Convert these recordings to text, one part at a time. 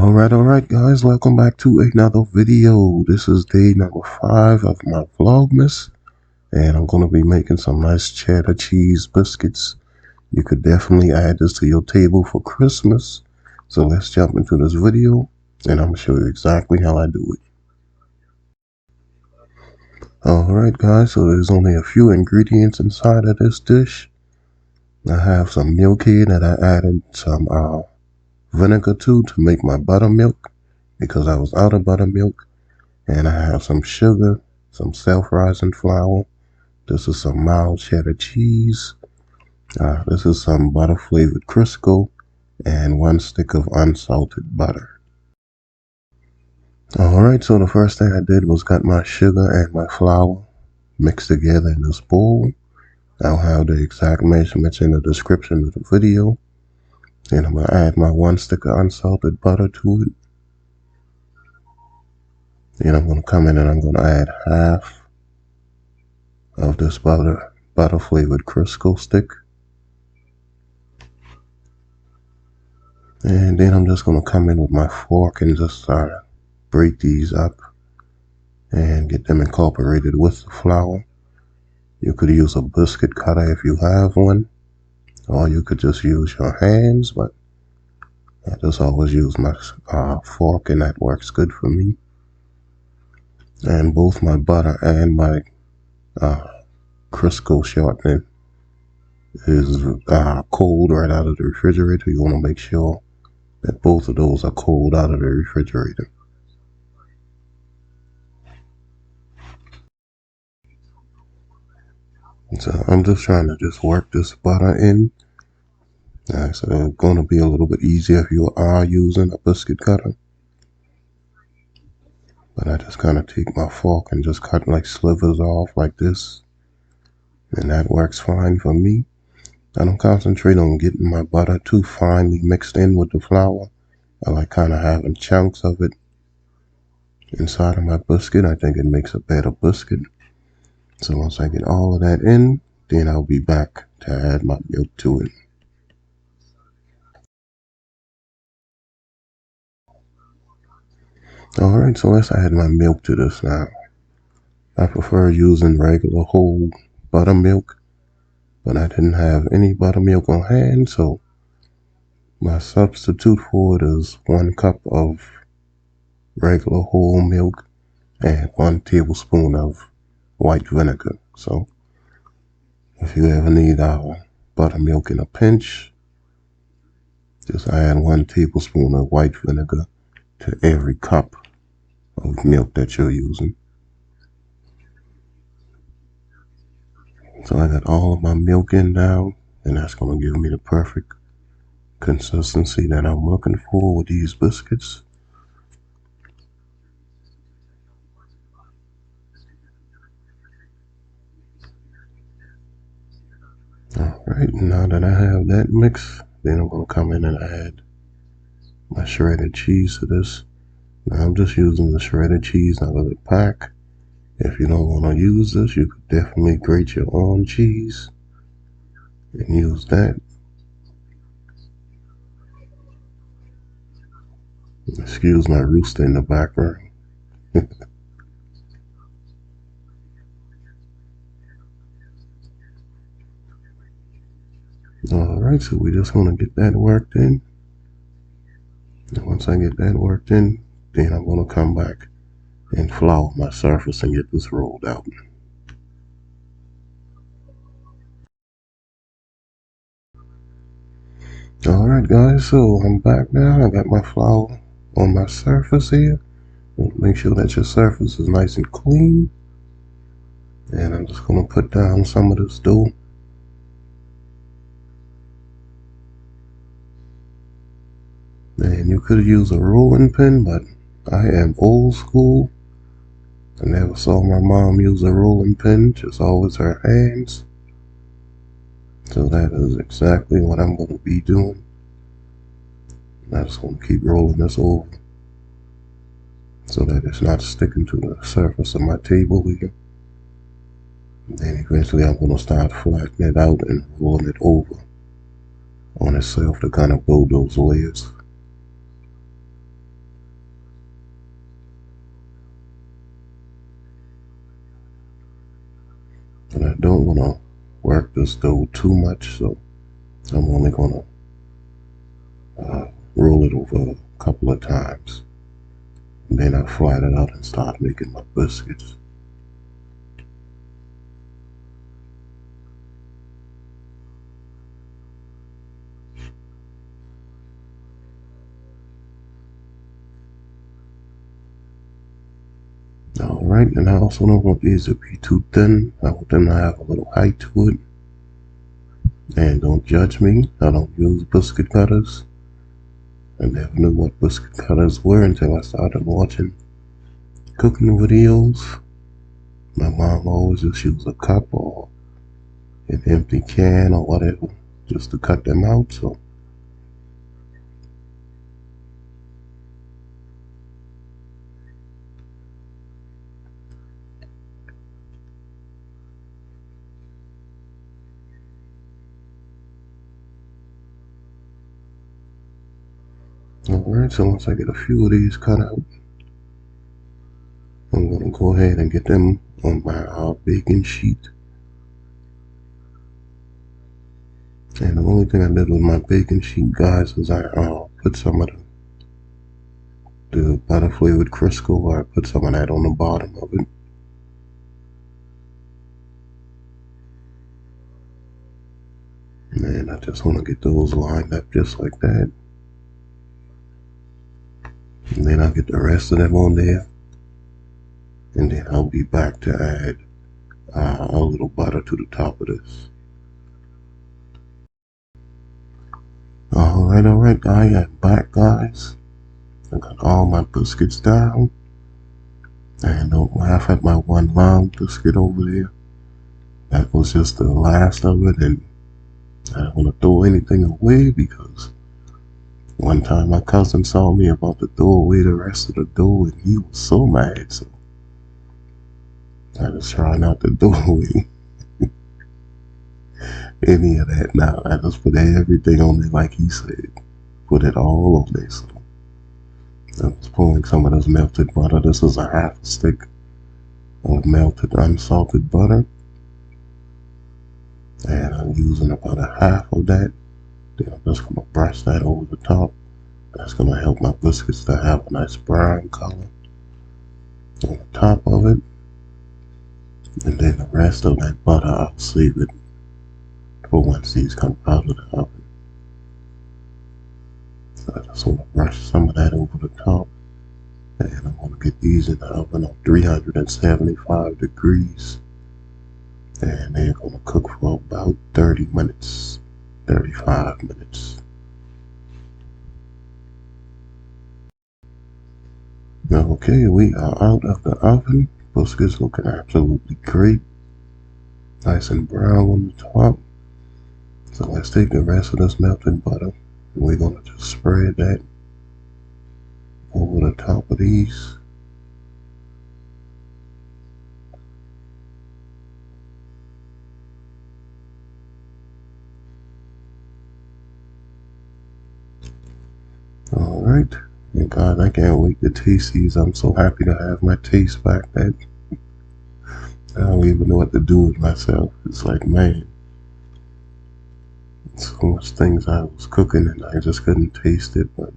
Alright guys, welcome back to another video. This is day number 5 of my Vlogmas, and I'm going to be making some nice cheddar cheese biscuits. You could definitely add this to your table for Christmas. So let's jump into this video, and I'm going to show you exactly how I do it. Alright guys, so there's only a few ingredients inside of this dish. I have some milk here that I added some vinegar to make my buttermilk, because I was out of buttermilk. And I have some sugar, some self-rising flour. This is some mild cheddar cheese. This is some butter flavored Crisco, and 1 stick of unsalted butter. Alright, so the first thing I did was got my sugar and my flour mixed together in this bowl. I'll have the exact measurements in the description of the video. And I'm going to add my 1 stick of unsalted butter to it. And I'm going to come in and I'm going to add half of this butter flavored Crisco stick. And then I'm just going to come in with my fork and just break these up and get them incorporated with the flour. You could use a biscuit cutter if you have one, or you could just use your hands, but I just always use my fork, and that works good for me. And both my butter and my Crisco shortening is cold right out of the refrigerator. You want to make sure that both of those are cold out of the refrigerator. So I'm just trying to work this butter in. So it's going to be a little bit easier if you are using a biscuit cutter. But I just kind of take my fork and just cut like slivers off like this. And that works fine for me. I don't concentrate on getting my butter too finely mixed in with the flour. I like kind of having chunks of it inside of my biscuit. I think it makes a better biscuit. So once I get all of that in, then I'll be back to add my milk to it. Alright, so let's add my milk to this now. I prefer using regular whole buttermilk, but I didn't have any buttermilk on hand, so my substitute for it is 1 cup of regular whole milk and 1 tablespoon of white vinegar. So if you ever need buttermilk in a pinch, just add 1 tablespoon of white vinegar to every cup of milk that you're using. So I got all of my milk in now, and that's going to give me the perfect consistency that I'm looking for with these biscuits. Alright, now that I have that mix, then I'm going to come in and add my shredded cheese to this. Now I'm just using the shredded cheese out of the pack. If you don't want to use this, you could definitely grate your own cheese and use that. Excuse my rooster in the background. Alright, so we just want to get that worked in. And once I get that worked in, then I'm going to come back and flour my surface and get this rolled out. Alright guys, so I'm back now. I got my flour on my surface here. Make sure that your surface is nice and clean. And I'm just going to put down some of this dough. And you could use a rolling pin, but I am old school. I never saw my mom use a rolling pin, just always her hands. So that is exactly what I'm going to be doing. I'm just going to keep rolling this over so that it's not sticking to the surface of my table here. And then eventually I'm going to start flattening it out and rolling it over on itself to kind of build those layers. And I don't want to work this dough too much, so I'm only going to roll it over a couple of times. And then I flat it out and start making my biscuits. Alright, and I also don't want these to be too thin. I want them to have a little height to it. And don't judge me, I don't use biscuit cutters. I never knew what biscuit cutters were until I started watching cooking videos. My mom always just used a cup or an empty can or whatever just to cut them out. So alright, so once I get a few of these cut out, I'm gonna go ahead and get them on my baking sheet. And the only thing I did with my baking sheet, guys, is I put some of the butter flavored Crisco. I put some of that on the bottom of it. And I just want to get those lined up just like that. And then I'll get the rest of them on there. And then I'll be back to add a little butter to the top of this. Alright, I am back, guys. I got all my biscuits down. And I've had my one long biscuit over there. That was just the last of it, and I don't want to throw anything away because one time my cousin saw me about to throw away the rest of the dough and he was so mad. So I just try not to throw away any of that now. I just put everything on there like he said. Put it all on there. So I was pouring some of this melted butter. This is a half a stick of melted unsalted butter. And I'm using about a half of that. Then I'm just going to brush that over the top. That's going to help my biscuits to have a nice brown color on the top of it. And then the rest of that butter, I'll save it for once these come out of the oven. So I just want to brush some of that over the top. And I'm going to get these in the oven on 375 degrees. And they're going to cook for about 30 minutes, 35 minutes. Okay, we are out of the oven. Biscuits looking absolutely great. Nice and brown on the top. So let's take the rest of this melted butter. And we're going to just spread that over the top of these. Alright. And God, I can't wait to taste these. I'm so happy to have my taste back. That I don't even know what to do with myself. It's like, man, so much things I was cooking and I just couldn't taste it. But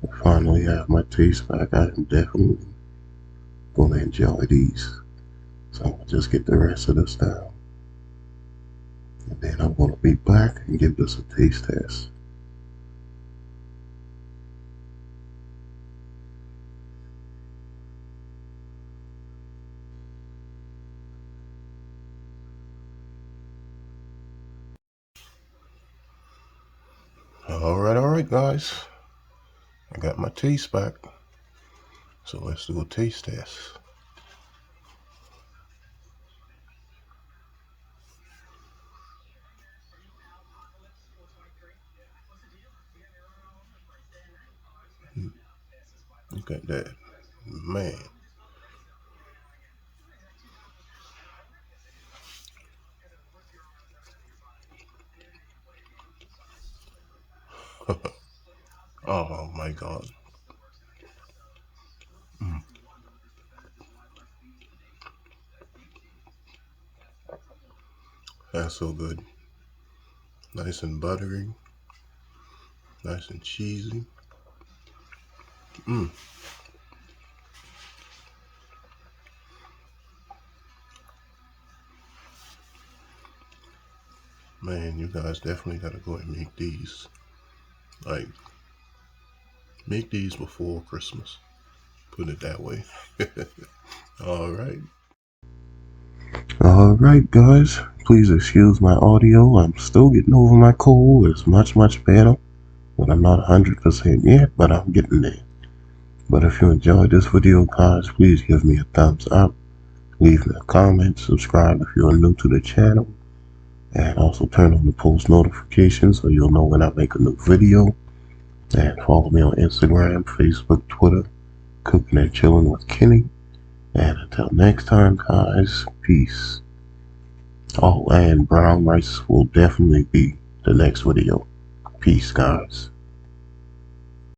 I finally have my taste back. I am definitely going to enjoy these. So I'm going to just get the rest of this down. And then I'm going to be back and give this a taste test. Alright, guys. I got my taste back. So let's do a taste test. Look at that. Man. Oh my God. That's so good. Nice and buttery. Nice and cheesy. Man, you guys definitely gotta go and make these. Like, make these before Christmas. Put it that way. Alright. Alright, guys. Please excuse my audio. I'm still getting over my cold. It's much, much better. But I'm not 100% yet, but I'm getting there. But if you enjoyed this video, guys, please give me a thumbs up. Leave me a comment. Subscribe if you're new to the channel. And also turn on the post notifications so you'll know when I make a new video. And follow me on Instagram, Facebook, Twitter, Cooking and Chilling with Kenny. And until next time, guys, peace. Oh, and brown rice will definitely be the next video. Peace, guys.